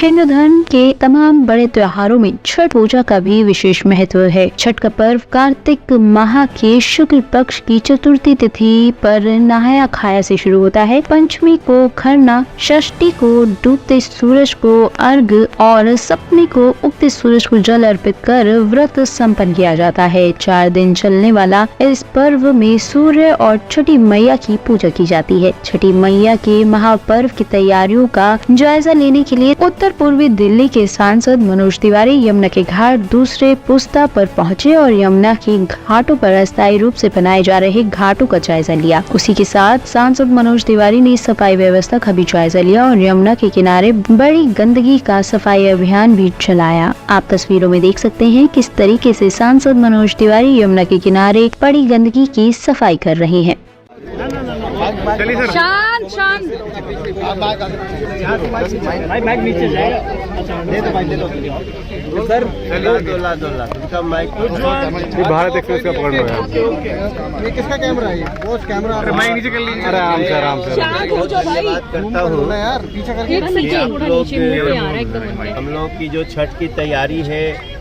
हिंदू धर्म के तमाम बड़े त्योहारों में छठ पूजा का भी विशेष महत्व है। छठ का पर्व कार्तिक माह के शुक्ल पक्ष की चतुर्थी तिथि पर नहाया खाया से शुरू होता है। पंचमी को खरना, षष्ठी को डूबते सूरज को अर्घ और सप्तमी को उगते सूरज को जल अर्पित कर व्रत संपन्न किया जाता है। 4 दिन चलने वाला इस पर्व में सूर्य और छठी मैया की पूजा की जाती है। छठी मैया के महापर्व की तैयारियों का जायजा लेने के लिए उत्तर पूर्वी दिल्ली के सांसद मनोज तिवारी यमुना के घाट दूसरे पुस्ता पर पहुंचे और यमुना के घाटों पर अस्थायी रूप से बनाए जा रहे घाटों का जायजा लिया। उसी के साथ सांसद मनोज तिवारी ने सफाई व्यवस्था का भी जायजा लिया और यमुना के किनारे बड़ी गंदगी का सफाई अभियान भी चलाया। आप तस्वीरों में देख सकते हैं किस तरीके से सांसद मनोज तिवारी यमुना के किनारे बड़ी गंदगी की सफाई कर रहे हैं। शांत शांत माइक नीचे जाएगा। दे दो माइक, दे दो सर। दो इनका माइक भारत एक्सप्रेस का पकड़ रहा है। ये किसका कैमरा है? वो कैमरा माइक नीचे कर लीजिए। आराम से आराम से शांत हो जाओ भाई। बात करता हूँ ना यार, पीछे करके हम लोग की जो छठ की तैयारी है,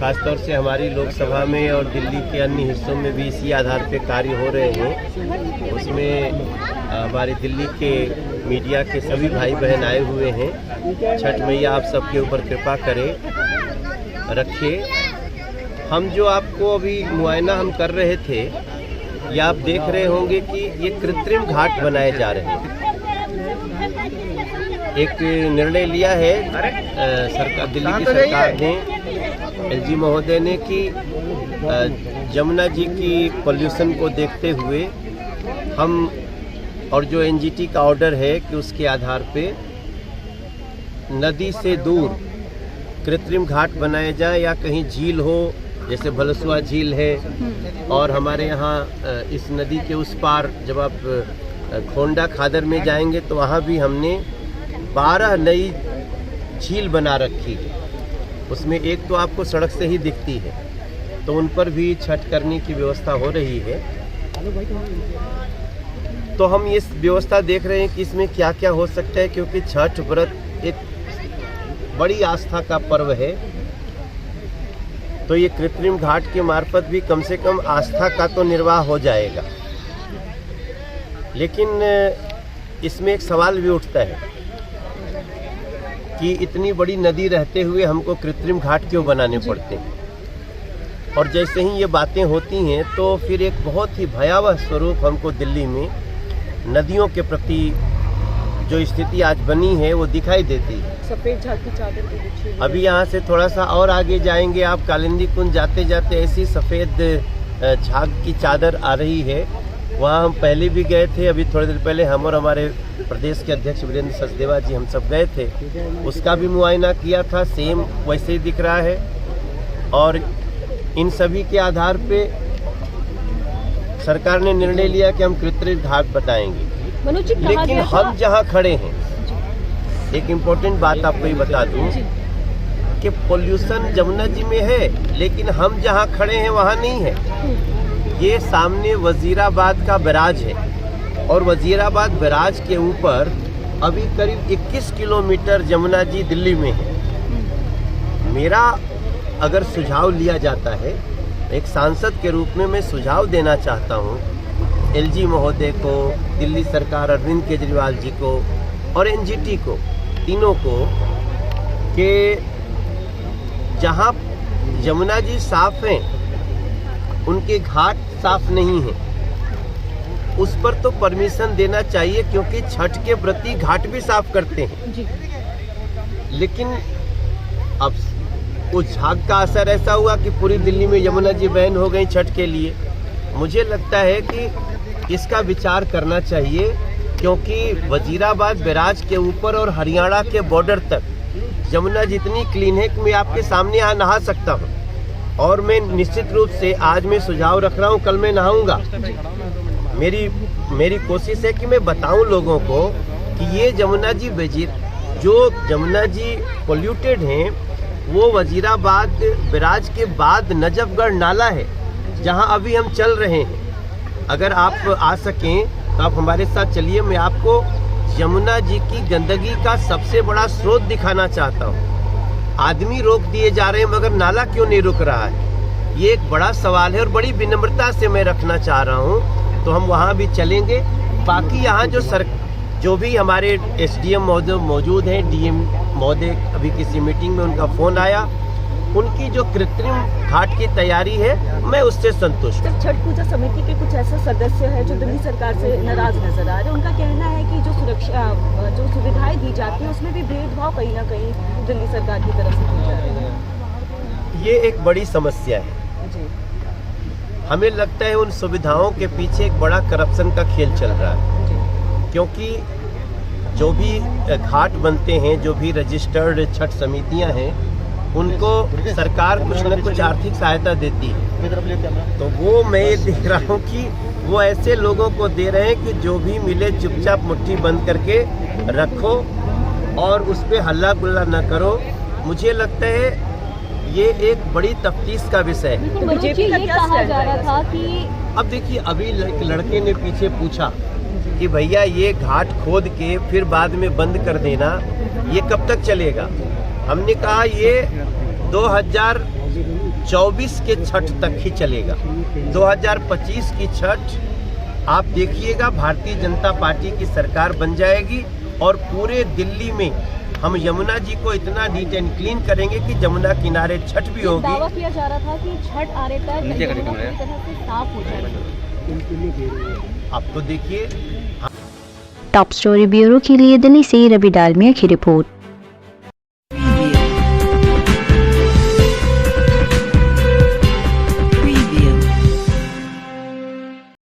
खासतौर से हमारी लोकसभा में और दिल्ली के अन्य हिस्सों में भी इसी आधार पे कार्य हो रहे हैं। उसमें हमारे दिल्ली के मीडिया के सभी भाई बहन आए हुए हैं। छठ मैया आप सबके ऊपर कृपा करे, रखे। हम जो आपको अभी मुआयना हम कर रहे थे, या आप देख रहे होंगे कि ये कृत्रिम घाट बनाए जा रहे हैं। एक निर्णय लिया है सरकार, दिल्ली की सरकार ने, एलजी महोदय ने, कि जमुना जी की पोल्यूशन को देखते हुए हम, और जो एनजीटी का ऑर्डर है कि उसके आधार पे नदी से दूर कृत्रिम घाट बनाए जाए, या कहीं झील हो, जैसे भलसुआ झील है, और हमारे यहाँ इस नदी के उस पार जब आप खोंडा खादर में जाएंगे तो वहाँ भी हमने 12 नई झील बना रखी है। उसमें एक तो आपको सड़क से ही दिखती है, तो उन पर भी छठ करने की व्यवस्था हो रही है। तो हम ये व्यवस्था देख रहे हैं कि इसमें क्या क्या हो सकता है, क्योंकि छठ व्रत एक बड़ी आस्था का पर्व है। तो ये कृत्रिम घाट के मार्फत भी कम से कम आस्था का तो निर्वाह हो जाएगा। लेकिन इसमें एक सवाल भी उठता है कि इतनी बड़ी नदी रहते हुए हमको कृत्रिम घाट क्यों बनाने पड़ते हैं। और जैसे ही ये बातें होती हैं तो फिर एक बहुत ही भयावह स्वरूप हमको दिल्ली में नदियों के प्रति जो स्थिति आज बनी है वो दिखाई देती है। सफेद झाग की चादर के पीछे अभी यहाँ से थोड़ा सा और आगे जाएंगे आप, कालिंदी कुंज जाते जाते ऐसी सफ़ेद झाग की चादर आ रही है। वहाँ हम पहले भी गए थे। अभी थोड़ी देर पहले हम और हमारे प्रदेश के अध्यक्ष वीरेंद्र सचदेवा जी हम सब गए थे, उसका भी मुआयना किया था। सेम वैसे ही दिख रहा है। और इन सभी के आधार पे सरकार ने निर्णय लिया कि हम कृत्रिम घाट बताएंगे। लेकिन हम जहाँ खड़े हैं, एक इम्पोर्टेंट बात आपको ये बता दूं कि पोल्यूशन जमुना जी में है, लेकिन हम जहाँ खड़े हैं वहाँ नहीं है। ये सामने वजीराबाद का बैराज है, और वजीराबाद बैराज के ऊपर अभी करीब 21 किलोमीटर जमुना जी दिल्ली में है। मेरा अगर सुझाव लिया जाता है, एक सांसद के रूप में मैं सुझाव देना चाहता हूँ एलजी महोदय को, दिल्ली सरकार अरविंद केजरीवाल जी को और एनजीटी को, तीनों को, कि जहाँ जमुना जी साफ हैं, उनके घाट साफ नहीं हैं, उस पर तो परमिशन देना चाहिए, क्योंकि छठ के व्रती घाट भी साफ करते हैं जी। लेकिन अब उस झाग का असर ऐसा हुआ कि पूरी दिल्ली में यमुना जी बैन हो गई छठ के लिए। मुझे लगता है कि इसका विचार करना चाहिए, क्योंकि वजीराबाद बैराज के ऊपर और हरियाणा के बॉर्डर तक यमुना जितनी क्लीन है कि मैं आपके सामने यहाँ नहा सकता हूँ। और मैं निश्चित रूप से आज मैं सुझाव रख रहा हूँ, कल मैं नहाऊंगा। मेरी कोशिश है कि मैं बताऊं लोगों को कि ये जमुना जी जो जमुना जी पोल्यूटेड हैं, वो वजीराबाद बैराज के बाद नजफगढ़ नाला है, जहां अभी हम चल रहे हैं। अगर आप आ सकें तो आप हमारे साथ चलिए, मैं आपको यमुना जी की गंदगी का सबसे बड़ा स्रोत दिखाना चाहता हूँ। आदमी रोक दिए जा रहे हैं मगर नाला क्यों नहीं रुक रहा है, ये एक बड़ा सवाल है और बड़ी विनम्रता से मैं रखना चाह रहा हूँ। तो हम वहाँ भी चलेंगे। बाकी यहाँ जो भी हमारे एसडीएम मौजूद हैं, डीएम महोदय अभी किसी मीटिंग में उनका फोन आया, उनकी जो कृत्रिम घाट की तैयारी है मैं उससे संतुष्ट हूँ। छठ पूजा समिति के कुछ ऐसे सदस्य हैं जो दिल्ली सरकार से नाराज नजर आ रहे हैं। उनका कहना है कि जो सुरक्षा जो सुविधाएं दी जाती है उसमें भी भेदभाव कहीं ना कहीं दिल्ली सरकार की तरफ से की जा रही है। ये एक बड़ी समस्या है जी। हमें लगता है उन सुविधाओं के पीछे एक बड़ा करप्शन का खेल चल रहा है, क्योंकि जो भी घाट बनते हैं, जो भी रजिस्टर्ड छठ समितियां हैं, उनको सरकार कुछ न कुछ आर्थिक सहायता देती है। तो वो मैं ये देख रहा हूँ कि वो ऐसे लोगों को दे रहे हैं कि जो भी मिले चुपचाप मुट्ठी बंद करके रखो और उस पर हल्ला गुल्ला न करो। मुझे लगता है ये एक बड़ी तफ्तीश का विषय है। बीजेपी का क्या कहा जा रहा था कि अब देखिए, अभी एक लड़के ने पीछे पूछा कि भैया ये घाट खोद के फिर बाद में बंद कर देना, ये कब तक चलेगा। हमने कहा ये 2024 के छठ तक ही चलेगा। 2025 की छठ आप देखिएगा, भारतीय जनता पार्टी की सरकार बन जाएगी और पूरे दिल्ली में हम यमुना जी को इतना नीट एंड क्लीन करेंगे कि यमुना किनारे छठ भी होगी। दावा किया जा रहा था कि छठ आने तक यमुना पूरी तरह से साफ हो जाएगी। अब तो देखिए। टॉप स्टोरी ब्यूरो के लिए दिल्ली से रवि डालमिया की रिपोर्ट।